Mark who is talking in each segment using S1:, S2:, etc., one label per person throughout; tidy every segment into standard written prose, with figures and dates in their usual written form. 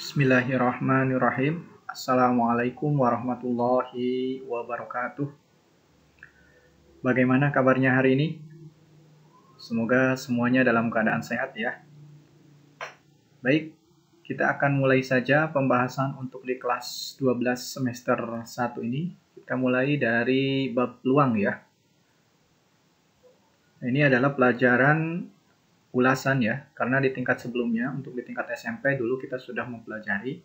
S1: Bismillahirrahmanirrahim. Assalamualaikum warahmatullahi wabarakatuh. Bagaimana kabarnya hari ini? Semoga semuanya dalam keadaan sehat ya. Baik, kita akan mulai saja pembahasan untuk di kelas 12 semester 1 ini. Kita mulai dari bab peluang ya. Ini adalah pelajaran ulasan ya, karena di tingkat sebelumnya, untuk di tingkat SMP dulu kita sudah mempelajari.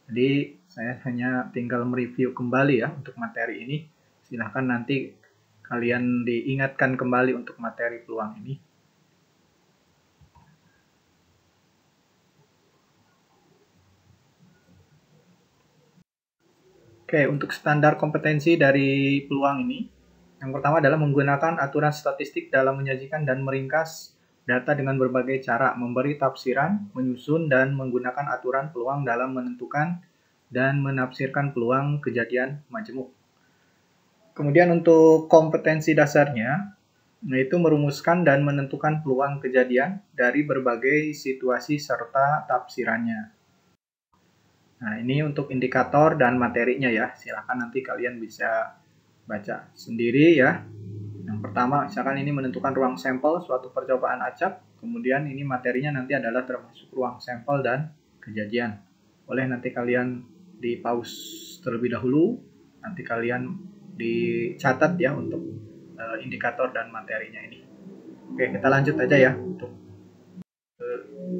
S1: Jadi saya hanya tinggal mereview kembali ya untuk materi ini. Silahkan nanti kalian diingatkan kembali untuk materi peluang ini. Oke, untuk standar kompetensi dari peluang ini, yang pertama adalah menggunakan aturan statistik dalam menyajikan dan meringkas data dengan berbagai cara, memberi tafsiran, menyusun, dan menggunakan aturan peluang dalam menentukan dan menafsirkan peluang kejadian majemuk. Kemudian untuk kompetensi dasarnya, yaitu merumuskan dan menentukan peluang kejadian dari berbagai situasi serta tafsirannya. Nah, ini untuk indikator dan materinya ya. Silakan nanti kalian bisa baca sendiri ya. Yang pertama, misalkan ini menentukan ruang sampel suatu percobaan acak. Kemudian ini materinya nanti adalah termasuk ruang sampel dan kejadian. Boleh nanti kalian di pause terlebih dahulu. Nanti kalian dicatat ya untuk indikator dan materinya ini. Oke, kita lanjut aja ya untuk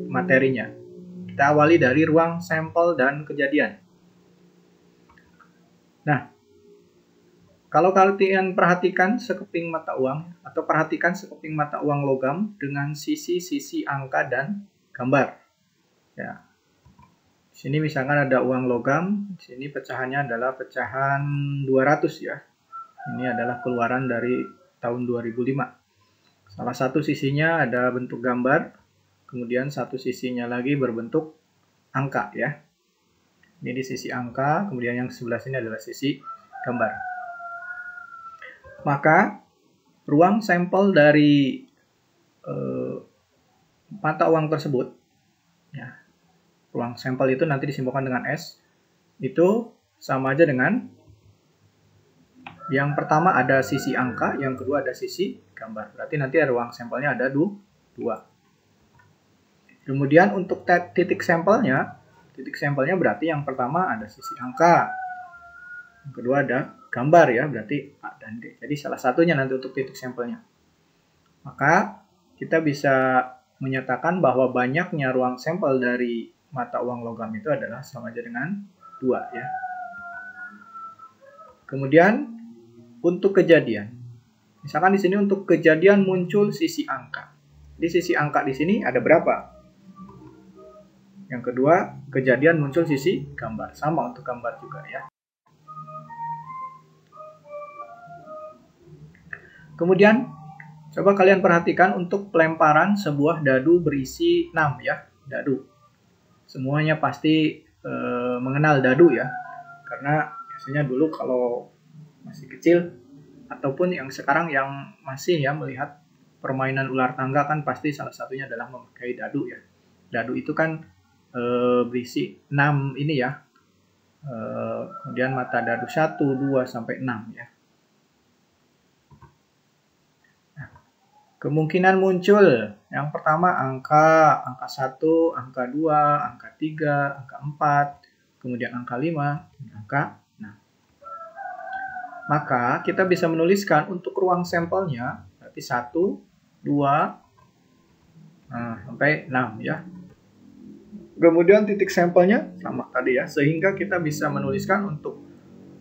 S1: materinya. Kita awali dari ruang sampel dan kejadian. Nah, kalau kalian perhatikan sekeping mata uang atau perhatikan sekeping mata uang logam dengan sisi-sisi angka dan gambar. Ya. Di sini misalkan ada uang logam, di sini pecahannya adalah pecahan 200 ya. Ini adalah keluaran dari tahun 2005. Salah satu sisinya ada bentuk gambar, kemudian satu sisinya lagi berbentuk angka ya. Ini di sisi angka, kemudian yang sebelah sini adalah sisi gambar. Maka ruang sampel dari mata uang tersebut, ya, ruang sampel itu nanti disimbolkan dengan S, itu sama aja dengan yang pertama ada sisi angka, yang kedua ada sisi gambar. Berarti nanti ruang sampelnya ada dua. Kemudian untuk titik sampelnya berarti yang pertama ada sisi angka, yang kedua ada gambar ya, berarti A dan D. Jadi salah satunya nanti untuk titik sampelnya. Maka kita bisa menyatakan bahwa banyaknya ruang sampel dari mata uang logam itu adalah sama aja dengan 2 ya. Kemudian untuk kejadian. Misalkan di sini untuk kejadian muncul sisi angka. Di sisi angka di sini ada berapa? Yang kedua, kejadian muncul sisi gambar. Sama untuk gambar juga ya. Kemudian, coba kalian perhatikan untuk pelemparan sebuah dadu berisi 6 ya. Dadu. Semuanya pasti mengenal dadu ya. Karena biasanya dulu kalau masih kecil, ataupun yang sekarang yang masih ya melihat permainan ular tangga kan pasti salah satunya adalah memakai dadu ya. Dadu itu kan berisi 6 ini ya. Kemudian mata dadu 1, 2, sampai 6 ya. Nah, kemungkinan muncul yang pertama angka 1, angka 2, angka 3, angka 4, kemudian angka 5, angka 6. Maka kita bisa menuliskan untuk ruang sampelnya berarti 1, 2, sampai 6 ya. Kemudian titik sampelnya sama tadi ya, sehingga kita bisa menuliskan untuk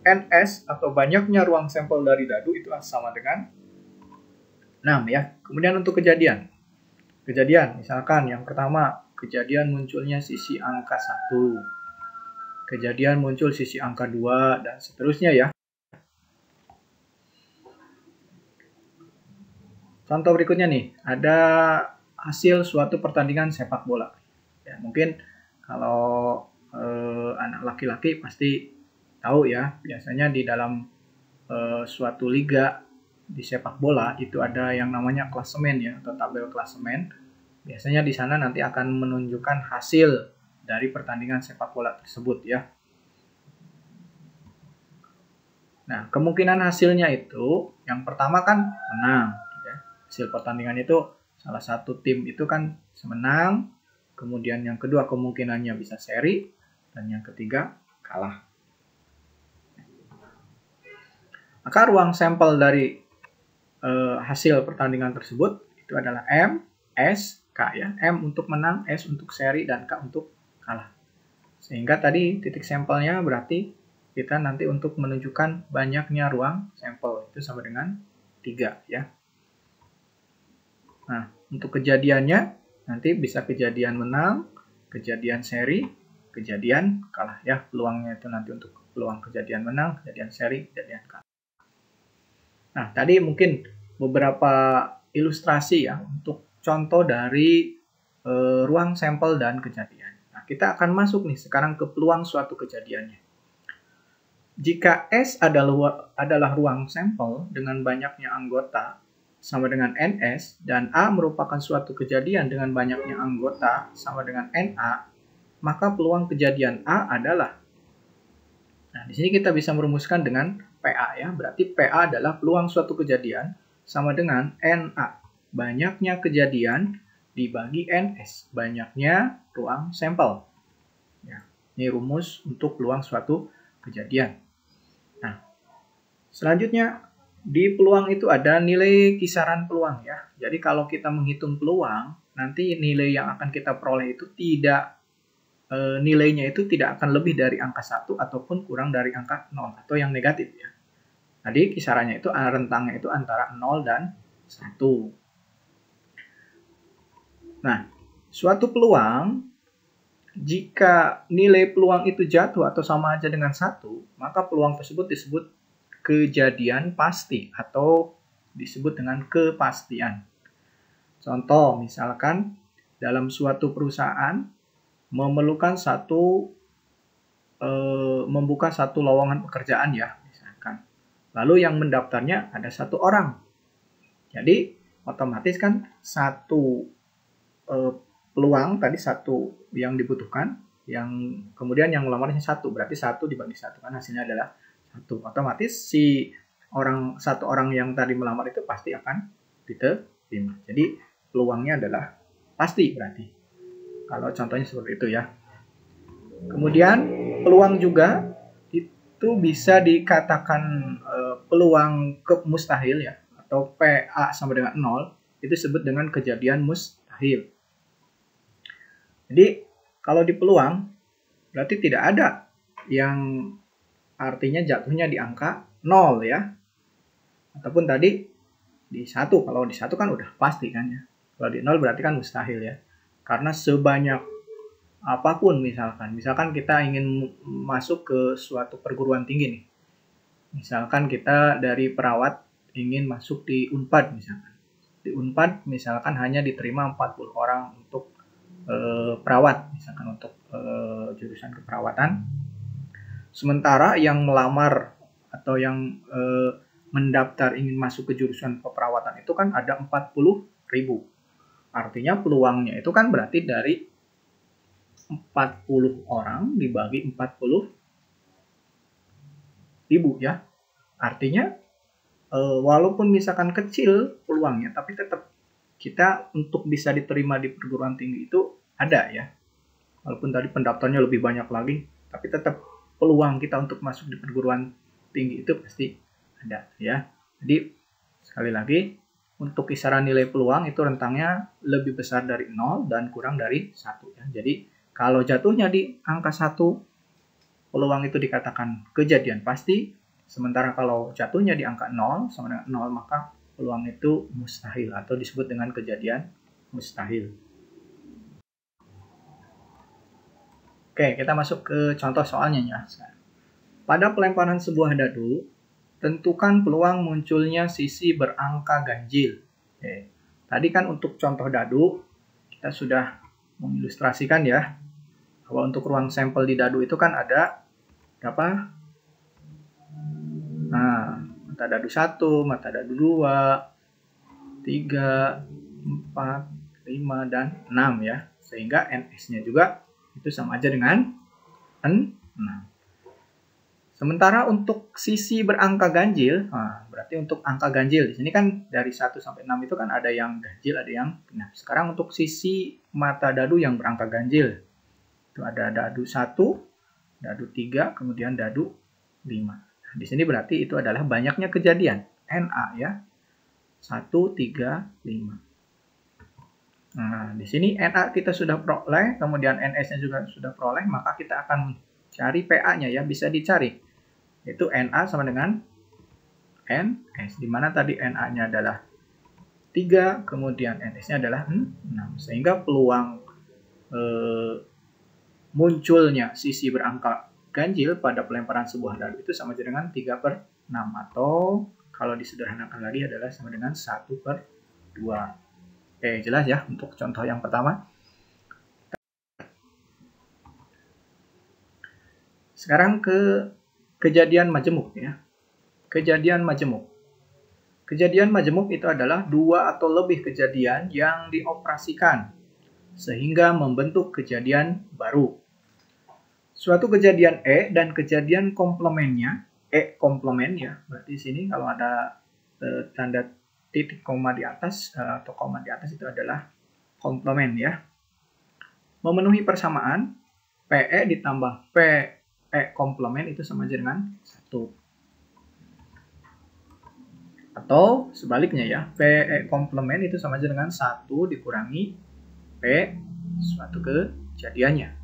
S1: NS atau banyaknya ruang sampel dari dadu itu sama dengan 6 ya. Kemudian untuk kejadian. Kejadian misalkan yang pertama, kejadian munculnya sisi angka 1. Kejadian muncul sisi angka 2 dan seterusnya ya. Contoh berikutnya nih, ada hasil suatu pertandingan sepak bola. Ya, mungkin kalau anak laki-laki pasti tahu ya, biasanya di dalam suatu liga di sepak bola itu ada yang namanya klasemen ya, atau tabel klasemen. Biasanya di sana nanti akan menunjukkan hasil dari pertandingan sepak bola tersebut ya. Nah, kemungkinan hasilnya itu yang pertama kan menang ya. Hasil pertandingan itu salah satu tim itu kan menang, kemudian yang kedua kemungkinannya bisa seri, dan yang ketiga kalah. Maka ruang sampel dari hasil pertandingan tersebut itu adalah M, S, K ya. M untuk menang, S untuk seri, dan K untuk kalah. Sehingga tadi titik sampelnya berarti kita nanti untuk menunjukkan banyaknya ruang sampel itu sama dengan 3 ya. Nah, untuk kejadiannya nanti bisa kejadian menang, kejadian seri, kejadian kalah ya. Peluangnya itu nanti untuk peluang kejadian menang, kejadian seri, kejadian kalah. Nah, tadi mungkin beberapa ilustrasi ya untuk contoh dari ruang sampel dan kejadian. Nah, kita akan masuk nih sekarang ke peluang suatu kejadiannya. Jika S adalah ruang sampel dengan banyaknya anggota sama dengan NS dan A merupakan suatu kejadian dengan banyaknya anggota sama dengan NA, maka peluang kejadian A adalah. Nah, di sini kita bisa merumuskan dengan PA ya. Berarti PA adalah peluang suatu kejadian sama dengan NA. Banyaknya kejadian dibagi NS. Banyaknya ruang sampel. Ya, ini rumus untuk peluang suatu kejadian. Nah, selanjutnya di peluang itu ada nilai kisaran peluang ya. Jadi kalau kita menghitung peluang, nanti nilai yang akan kita peroleh itu nilainya itu tidak akan lebih dari angka 1 ataupun kurang dari angka 0 atau yang negatif ya. Jadi kisarannya itu rentangnya itu antara 0 dan 1. Nah, suatu peluang jika nilai peluang itu jatuh atau sama aja dengan 1, maka peluang tersebut disebut kejadian pasti atau disebut dengan kepastian. Contoh, misalkan dalam suatu perusahaan membuka satu lowongan pekerjaan ya, misalkan. Lalu yang mendaftarnya ada 1 orang. Jadi otomatis kan satu peluang tadi 1 yang dibutuhkan, yang kemudian yang melamarnya 1, berarti 1 dibagi 1 kan hasilnya adalah 1. Otomatis satu orang yang tadi melamar itu pasti akan diterima. Jadi peluangnya adalah pasti berarti. Kalau contohnya seperti itu ya. Kemudian peluang juga itu bisa dikatakan peluang mustahil ya, atau PA sama dengan 0, itu disebut dengan kejadian mustahil. Jadi kalau di peluang berarti tidak ada yang artinya jatuhnya di angka 0 ya. Ataupun tadi di 1, kalau di 1 kan udah pasti kan ya. Kalau di 0 berarti kan mustahil ya. Karena sebanyak apapun misalkan kita ingin masuk ke suatu perguruan tinggi nih. Misalkan kita dari perawat ingin masuk di Unpad misalkan. Di Unpad misalkan hanya diterima 40 orang untuk perawat, misalkan untuk jurusan keperawatan. Sementara yang melamar atau yang mendaftar ingin masuk ke jurusan keperawatan itu kan ada 40.000. Artinya peluangnya itu kan berarti dari 40 orang dibagi 40.000 ya. Artinya walaupun misalkan kecil peluangnya, tapi tetap kita untuk bisa diterima di perguruan tinggi itu ada ya. Walaupun tadi pendaftarnya lebih banyak lagi, tapi tetap peluang kita untuk masuk di perguruan tinggi itu pasti ada ya. Jadi sekali lagi untuk kisaran nilai peluang itu rentangnya lebih besar dari 0 dan kurang dari 1 ya. Jadi kalau jatuhnya di angka 1, peluang itu dikatakan kejadian pasti. Sementara kalau jatuhnya di angka 0 sama dengan 0, maka peluang itu mustahil atau disebut dengan kejadian mustahil. Oke, kita masuk ke contoh soalnya ya. Pada pelemparan sebuah dadu, tentukan peluang munculnya sisi berangka ganjil. Oke. Tadi kan untuk contoh dadu, kita sudah mengilustrasikan ya, bahwa untuk ruang sampel di dadu itu kan ada berapa? Nah, mata dadu 1, mata dadu 2, 3, 4, 5, dan 6 ya. Sehingga NS-nya juga itu sama aja dengan 6. Sementara untuk sisi berangka ganjil, berarti untuk angka ganjil di sini kan dari 1 sampai 6 itu kan ada yang ganjil, ada yang genap. Sekarang untuk sisi mata dadu yang berangka ganjil, itu ada dadu 1, dadu 3, kemudian dadu 5. Di sini berarti itu adalah banyaknya kejadian, NA ya. 1, 3, 5. Nah, di sini NA kita sudah peroleh, kemudian NS-nya juga sudah peroleh, maka kita akan cari PA-nya ya, bisa dicari. Itu NA sama dengan NS, di mana tadi NA-nya adalah 3, kemudian NS-nya adalah 6. Sehingga peluang munculnya sisi berangka ganjil pada pelemparan sebuah dadu itu sama dengan 3/6, atau kalau disederhanakan lagi adalah sama dengan 1/2. Oke, jelas ya untuk contoh yang pertama. Sekarang ke kejadian majemuk ya. Kejadian majemuk. Kejadian majemuk itu adalah 2 atau lebih kejadian yang dioperasikan sehingga membentuk kejadian baru. Suatu kejadian E dan kejadian komplemennya, E komplement ya. Berarti di sini kalau ada tanda titik koma di atas atau koma di atas itu adalah komplement ya. Memenuhi persamaan PE ditambah PE komplement itu sama aja dengan 1. Atau sebaliknya ya, PE komplement itu sama aja dengan 1 dikurangi P suatu kejadiannya.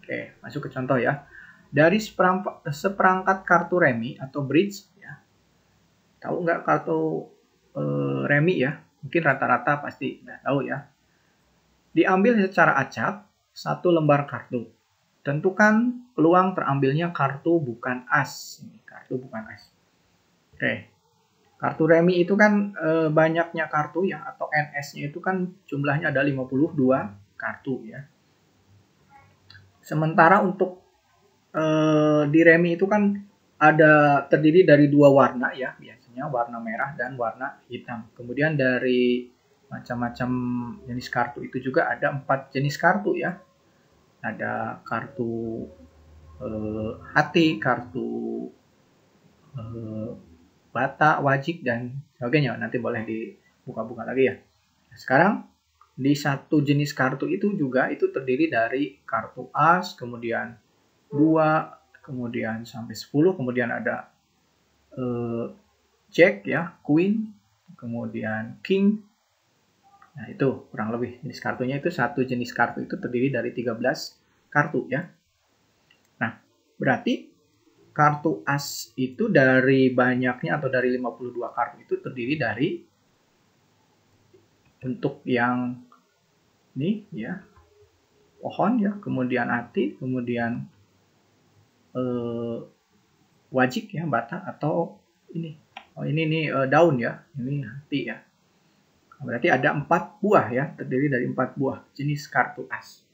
S1: Oke, masuk ke contoh ya. Dari seperangkat kartu remi atau bridge ya. Tahu nggak kartu remi ya? Mungkin rata-rata pasti udah tahu ya. Diambil secara acak 1 lembar kartu. Tentukan peluang terambilnya kartu bukan as. Ini kartu bukan as. Oke. Kartu remi itu kan banyaknya kartu ya, atau NS-nya itu kan jumlahnya ada 52 kartu ya. Sementara untuk di remi itu kan ada terdiri dari 2 warna ya, biasanya warna merah dan warna hitam. Kemudian dari macam-macam jenis kartu itu juga ada 4 jenis kartu ya. Ada kartu hati, kartu bata, wajik, dan sebagainya. Nanti boleh dibuka-buka lagi ya. Sekarang di satu jenis kartu itu juga itu terdiri dari kartu as, kemudian 2, kemudian sampai 10, kemudian ada jack ya, queen, kemudian king. Nah, itu kurang lebih jenis kartunya. Itu satu jenis kartu itu terdiri dari 13 kartu ya. Nah, berarti kartu as itu dari banyaknya atau dari 52 kartu itu terdiri dari untuk yang ini ya, pohon ya, kemudian hati, kemudian wajik ya, bata, atau ini. Oh, ini nih daun ya. Ini hati ya. Berarti ada 4 buah ya, terdiri dari 4 buah jenis kartu as.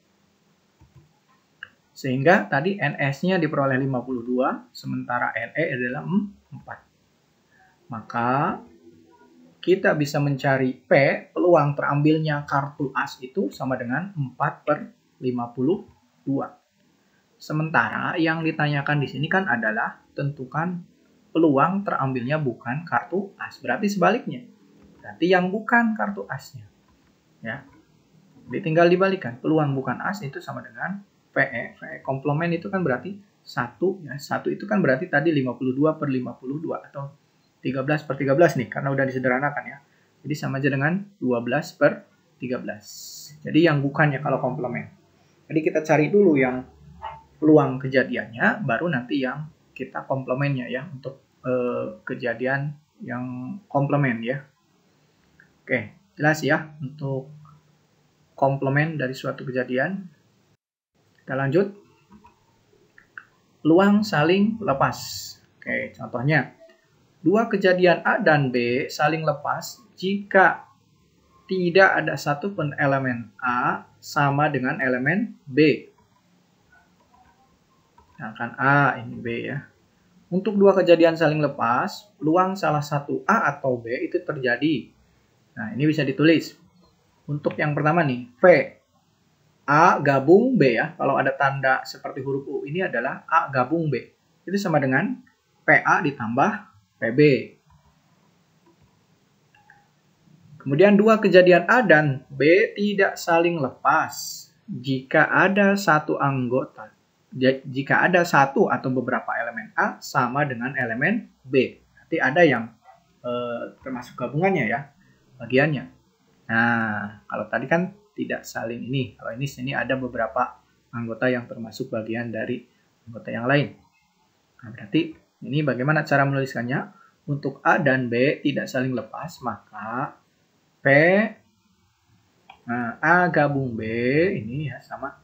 S1: Sehingga tadi NS-nya diperoleh 52, sementara NE adalah 4. Maka kita bisa mencari P, peluang terambilnya kartu as itu sama dengan 4/52. Sementara yang ditanyakan di sini kan adalah tentukan peluang terambilnya bukan kartu as. Berarti sebaliknya. Berarti yang bukan kartu asnya. Ya. Jadi tinggal dibalikan. Peluang bukan as itu sama dengan PE. PE komplement itu kan berarti 1 ya. 1 itu kan berarti tadi 52/52 atau 13/13 nih, karena udah disederhanakan ya. Jadi sama aja dengan 12/13. Jadi yang bukannya kalau komplement. Jadi kita cari dulu yang peluang kejadiannya, baru nanti yang kita komplemennya ya, untuk kejadian yang komplement ya. Oke, jelas ya untuk komplement dari suatu kejadian. Kita lanjut. Peluang saling lepas. Oke, contohnya. 2 kejadian A dan B saling lepas jika tidak ada satupun elemen A sama dengan elemen B. Sedangkan A, ini B ya. Untuk 2 kejadian saling lepas, peluang salah satu A atau B itu terjadi. Nah, ini bisa ditulis. Untuk yang pertama nih, V. A gabung B ya. Kalau ada tanda seperti huruf U ini adalah A gabung B. Itu sama dengan PA ditambah PB. Kemudian dua kejadian A dan B tidak saling lepas jika ada satu anggota. Jika ada satu atau beberapa elemen A sama dengan elemen B. Nanti ada yang termasuk gabungannya ya, bagiannya. Nah, kalau tadi kan tidak saling ini. Kalau ini sini ada beberapa anggota yang termasuk bagian dari anggota yang lain. Nah, berarti ini bagaimana cara menuliskannya? Untuk A dan B tidak saling lepas, maka P A gabung B ini ya sama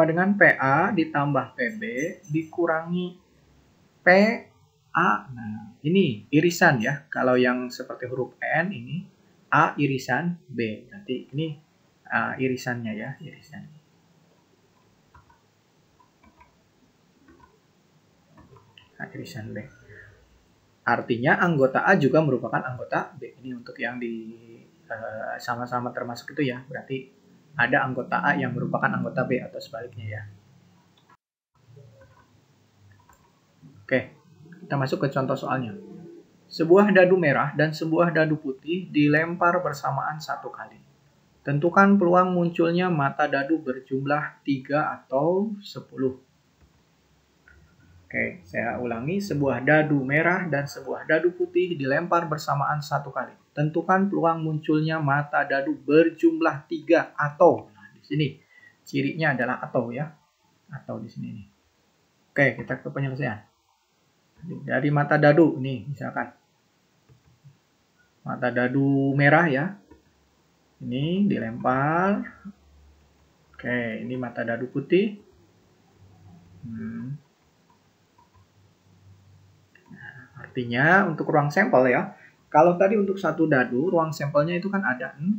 S1: dengan PA ditambah PB dikurangi PA. Nah, ini irisan ya. Kalau yang seperti huruf N ini A irisan B. Nanti ini irisannya ya, irisan. Nah, irisan B. Artinya anggota A juga merupakan anggota B. Ini untuk yang di sama-sama termasuk itu ya. Berarti ada anggota A yang merupakan anggota B atau sebaliknya ya. Oke, kita masuk ke contoh soalnya. Sebuah dadu merah dan sebuah dadu putih dilempar bersamaan satu kali. Tentukan peluang munculnya mata dadu berjumlah 3 atau 10. Oke, saya ulangi. Sebuah dadu merah dan sebuah dadu putih dilempar bersamaan satu kali. Tentukan peluang munculnya mata dadu berjumlah 3 atau. Nah, di sini cirinya adalah atau ya. Atau di sini nih. Oke, kita ke penyelesaian. Dari mata dadu nih, misalkan. Mata dadu merah ya. Ini dilempar. Oke, ini mata dadu putih. Artinya untuk ruang sampel ya, kalau tadi untuk satu dadu, ruang sampelnya itu kan ada 6.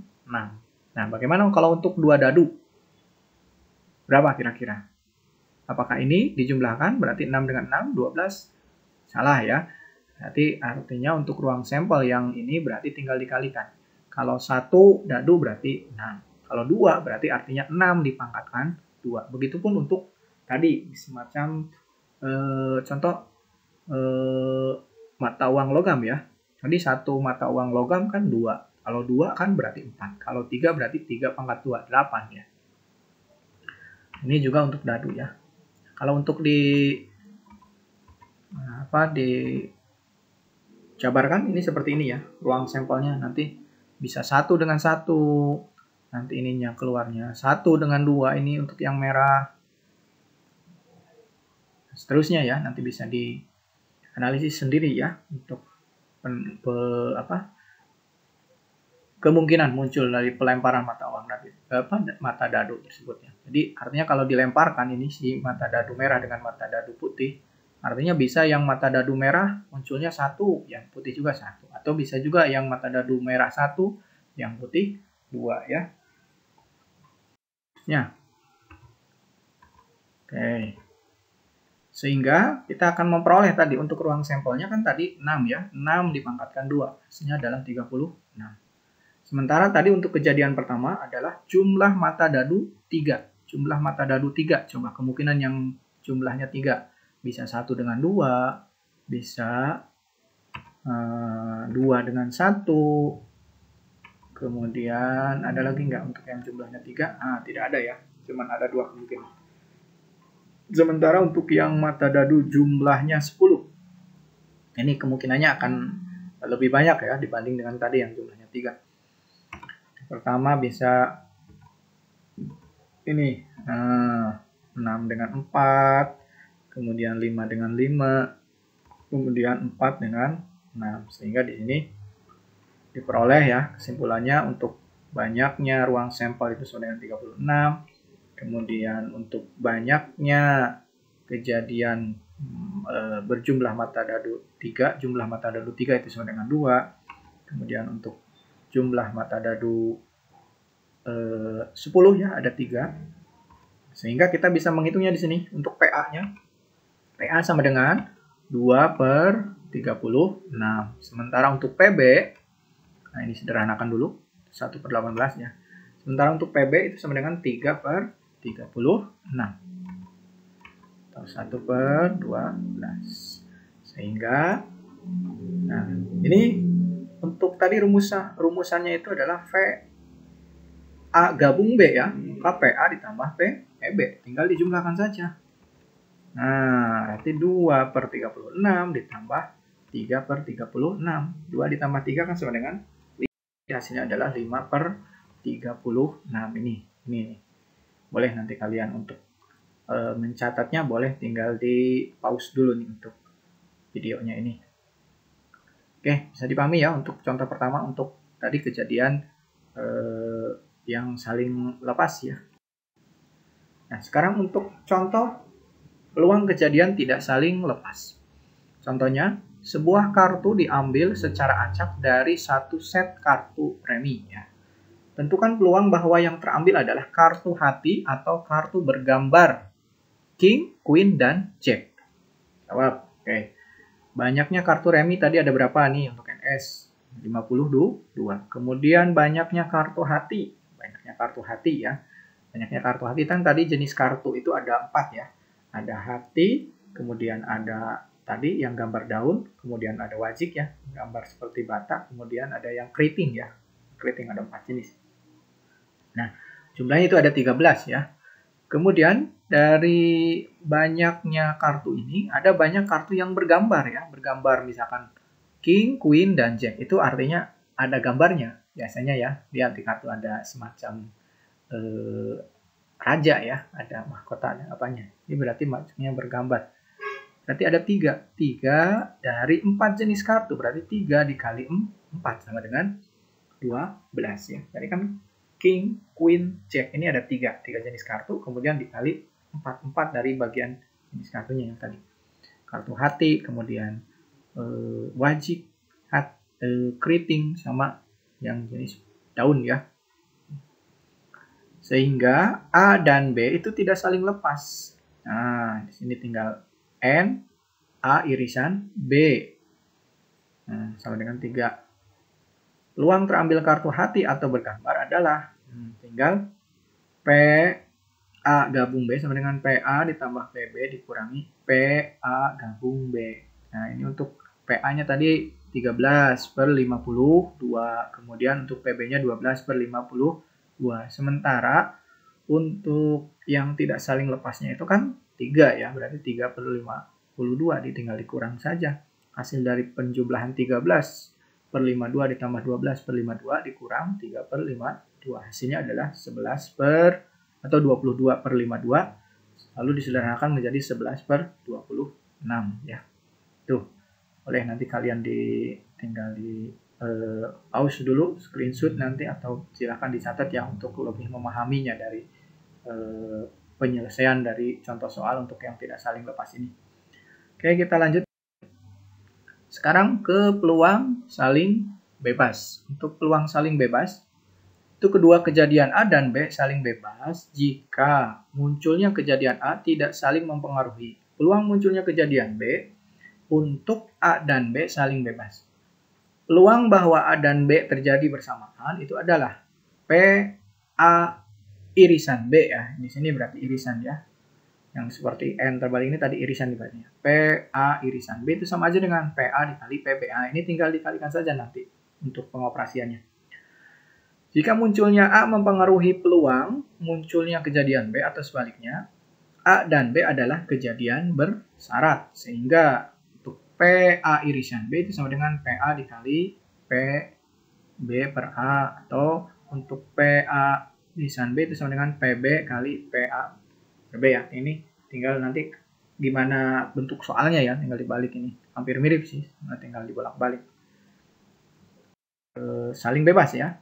S1: Nah, bagaimana kalau untuk dua dadu? Berapa kira-kira? Apakah ini dijumlahkan? Berarti 6 dengan 6, 12? Salah ya. Berarti artinya untuk ruang sampel yang ini berarti tinggal dikalikan. Kalau satu dadu berarti 6. Kalau dua berarti artinya 6 dipangkatkan 2. Begitupun untuk tadi, semacam contoh mata uang logam ya. Jadi satu mata uang logam kan 2. Kalau 2 kan berarti 4. Kalau 3 berarti 3 pangkat 2, 8 ya. Ini juga untuk dadu ya. Kalau untuk dijabarkan ini seperti ini ya. Ruang sampelnya nanti bisa 1 dengan 1. Nanti ininya keluarnya 1 dengan 2 ini untuk yang merah. Seterusnya ya, nanti bisa dianalisis sendiri ya untuk kemungkinan muncul dari pelemparan mata uang mata dadu tersebut ya. Jadi artinya kalau dilemparkan ini si mata dadu merah dengan mata dadu putih, artinya bisa yang mata dadu merah munculnya 1, yang putih juga 1, atau bisa juga yang mata dadu merah 1, yang putih 2 ya. Oke. Sehingga kita akan memperoleh tadi untuk ruang sampelnya kan tadi 6 ya. 6 dipangkatkan 2. Hasilnya adalah 36. Sementara tadi untuk kejadian pertama adalah jumlah mata dadu 3. Jumlah mata dadu 3. Coba kemungkinan yang jumlahnya 3. Bisa 1 dengan 2. Bisa 2 dengan 1. Kemudian ada lagi nggak untuk yang jumlahnya 3? Tidak ada ya. Cuman ada 2 kemungkinan. Sementara untuk yang mata dadu jumlahnya 10. Ini kemungkinannya akan lebih banyak ya dibanding dengan tadi yang jumlahnya 3. Pertama bisa ini 6 dengan 4, kemudian 5 dengan 5, kemudian 4 dengan 6. Sehingga di sini diperoleh ya kesimpulannya untuk banyaknya ruang sampel itu sama dengan 36. Kemudian untuk banyaknya kejadian berjumlah mata dadu 3, jumlah mata dadu 3 itu sama dengan 2. Kemudian untuk jumlah mata dadu 10 ya, ada 3. Sehingga kita bisa menghitungnya di sini untuk PA-nya. PA sama dengan 2/36. Sementara untuk PB, nah ini sederhanakan dulu, 1/18 ya. Sementara untuk PB itu sama dengan 3 per 36. Atau 1 per 12. Sehingga, nah ini untuk tadi rumusannya itu adalah VA gabung B ya. Maka PA ditambah PB. Tinggal dijumlahkan saja. Nah, berarti 2 per 36 ditambah 3 per 36. 2 ditambah 3 kan sama dengan 5. Hasilnya adalah 5 per 36. Ini. Boleh nanti kalian untuk mencatatnya, boleh tinggal di pause dulu nih untuk videonya ini. Oke, bisa dipahami ya untuk contoh pertama untuk tadi kejadian yang saling lepas ya. Nah, sekarang untuk contoh peluang kejadian tidak saling lepas. Contohnya, sebuah kartu diambil secara acak dari satu set kartu premi ya. Tentukan peluang bahwa yang terambil adalah kartu hati atau kartu bergambar King, Queen, dan Jack. Jawab. Oke. Banyaknya kartu remi tadi ada berapa nih untuk NS? 52. Kemudian banyaknya kartu hati. Banyaknya kartu hati ya. Banyaknya kartu hati kan tadi jenis kartu itu ada 4 ya. Ada hati, kemudian ada tadi yang gambar daun, kemudian ada wajik ya, gambar seperti bata, kemudian ada yang keriting ya. Keriting ada 4 jenis. Nah, jumlahnya itu ada 13 ya. Kemudian dari banyaknya kartu ini ada banyak kartu yang bergambar ya, bergambar misalkan King, Queen, dan Jack. Itu artinya ada gambarnya biasanya ya. Lihat di kartu ada semacam raja ya, ada mahkota, ada apanya. Ini berarti maksudnya bergambar. Berarti ada 3 dari 4 jenis kartu, berarti 3 dikali 4 sama dengan 12 ya. Tadi kan King, Queen, Jack. Ini ada 3 jenis kartu, kemudian dikali 4 dari bagian jenis kartunya yang tadi. Kartu hati, kemudian wajik, keriting, sama yang jenis daun ya. Sehingga A dan B itu tidak saling lepas. Nah, di sini tinggal N, A irisan B. Nah, sama dengan 3. Peluang terambil kartu hati atau bergambar adalah tinggal PA gabung B sama dengan PA ditambah PB dikurangi PA gabung B. Nah, ini untuk PA-nya tadi 13 per 52. Kemudian untuk PB-nya 12 per 52. Sementara untuk yang tidak saling lepasnya itu kan 3 ya. Berarti 3 per 52 tinggal dikurang saja. Hasil dari penjumlahan 13 per 52 ditambah 12 per 52 dikurang 3 per 52. Hasilnya adalah 11 per atau 22 per 52. Lalu disederhanakan menjadi 11 per 26 ya. Tuh, boleh nanti kalian tinggal di pause dulu, screenshot nanti, atau silahkan dicatat ya untuk lebih memahaminya dari penyelesaian dari contoh soal untuk yang tidak saling lepas ini. Oke, kita lanjut. Sekarang ke peluang saling bebas. Untuk peluang saling bebas, itu kedua kejadian A dan B saling bebas jika munculnya kejadian A tidak saling mempengaruhi peluang munculnya kejadian B untuk A dan B saling bebas. Peluang bahwa A dan B terjadi bersamaan itu adalah PA irisan B ya. Di sini berarti irisan ya. Yang seperti N terbalik ini tadi irisan dibacanya. PA irisan B itu sama aja dengan PA dikali PBA. Ini tinggal dikalikan saja nanti untuk pengoperasiannya. Jika munculnya A mempengaruhi peluang munculnya kejadian B atau sebaliknya, A dan B adalah kejadian bersyarat. Sehingga untuk PA irisan B itu sama dengan PA dikali PB per A. Atau untuk PA irisan B itu sama dengan PB kali PA per B ya. Ini tinggal nanti gimana bentuk soalnya ya, tinggal dibalik ini. Hampir mirip sih, tinggal dibolak-balik. Saling bebas ya.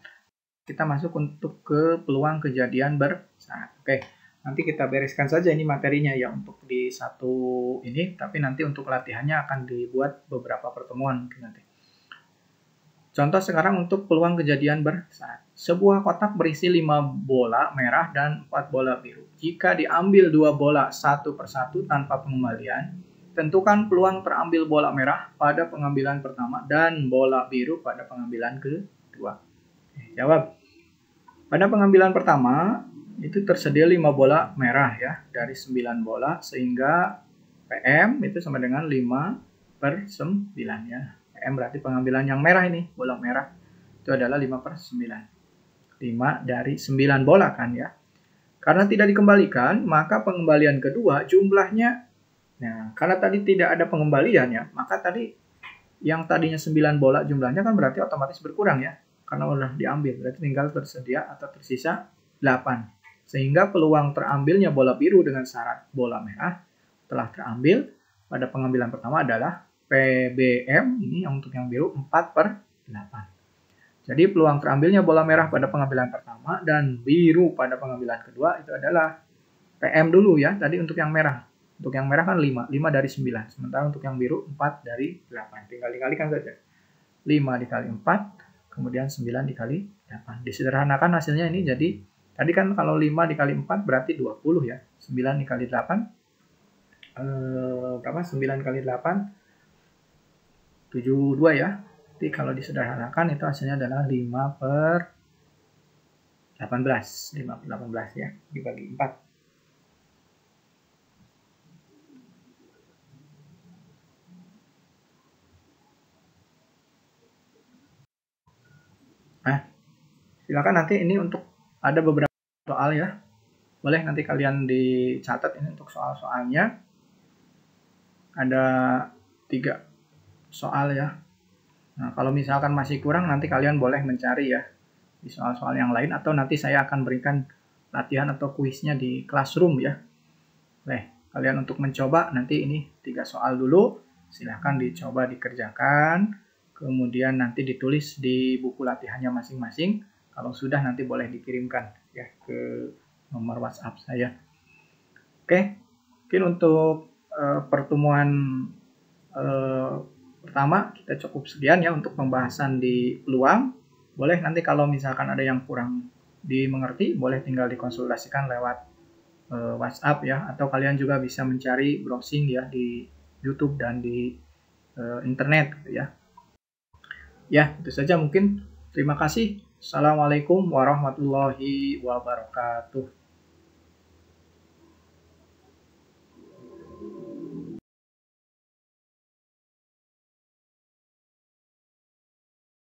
S1: Kita masuk untuk ke peluang kejadian bersyarat. Oke, nanti kita bereskan saja ini materinya ya untuk di satu ini, tapi nanti untuk latihannya akan dibuat beberapa pertemuan nanti. Contoh sekarang untuk peluang kejadian bersyarat. Sebuah kotak berisi 5 bola merah dan 4 bola biru. Jika diambil 2 bola satu persatu tanpa pengembalian, tentukan peluang terambil bola merah pada pengambilan pertama dan bola biru pada pengambilan kedua. Jawab. Pada pengambilan pertama, itu tersedia 5 bola merah ya, dari 9 bola, sehingga PM itu sama dengan 5/9 ya. PM berarti pengambilan yang merah ini, bola merah, itu adalah 5/9. 5 dari 9 bola kan ya. Karena tidak dikembalikan, maka pengembalian kedua jumlahnya, nah karena tadi tidak ada pengembalian ya, maka tadi yang tadinya 9 bola jumlahnya kan berarti otomatis berkurang ya. Karena udah diambil, berarti tinggal tersedia atau tersisa 8. Sehingga peluang terambilnya bola biru dengan syarat bola merah telah terambil pada pengambilan pertama adalah PBM, ini yang untuk yang biru 4/8. Jadi peluang terambilnya bola merah pada pengambilan pertama dan biru pada pengambilan kedua itu adalah PM dulu ya. Tadi untuk yang merah. Untuk yang merah kan 5. 5 dari 9. Sementara untuk yang biru 4 dari 8. Tinggal dikalikan saja. 5 dikali 4. Kemudian 9 dikali 8. Disederhanakan hasilnya ini jadi. Tadi kan kalau 5 dikali 4 berarti 20 ya. 9 dikali 8. Berapa? 9 kali 8. 72 ya. Jadi kalau disederhanakan itu hasilnya adalah 5/18. 5/18 ya, dibagi 4. Nah, silakan nanti ini untuk ada beberapa soal ya. Boleh nanti kalian dicatat ini untuk soal-soalnya. Ada 3 soal ya. Nah, kalau misalkan masih kurang nanti kalian boleh mencari ya di soal-soal yang lain atau nanti saya akan berikan latihan atau kuisnya di classroom ya. Kalian untuk mencoba nanti ini 3 soal dulu, silahkan dicoba dikerjakan, kemudian nanti ditulis di buku latihannya masing-masing. Kalau sudah nanti boleh dikirimkan ya ke nomor WhatsApp saya. Oke, mungkin untuk pertemuan pertama kita cukup sekian ya untuk pembahasan di peluang. Boleh nanti kalau misalkan ada yang kurang dimengerti, boleh tinggal dikonsultasikan lewat WhatsApp ya, atau kalian juga bisa mencari browsing ya di YouTube dan di internet gitu ya. Ya, itu saja mungkin. Terima kasih. Assalamualaikum warahmatullahi wabarakatuh.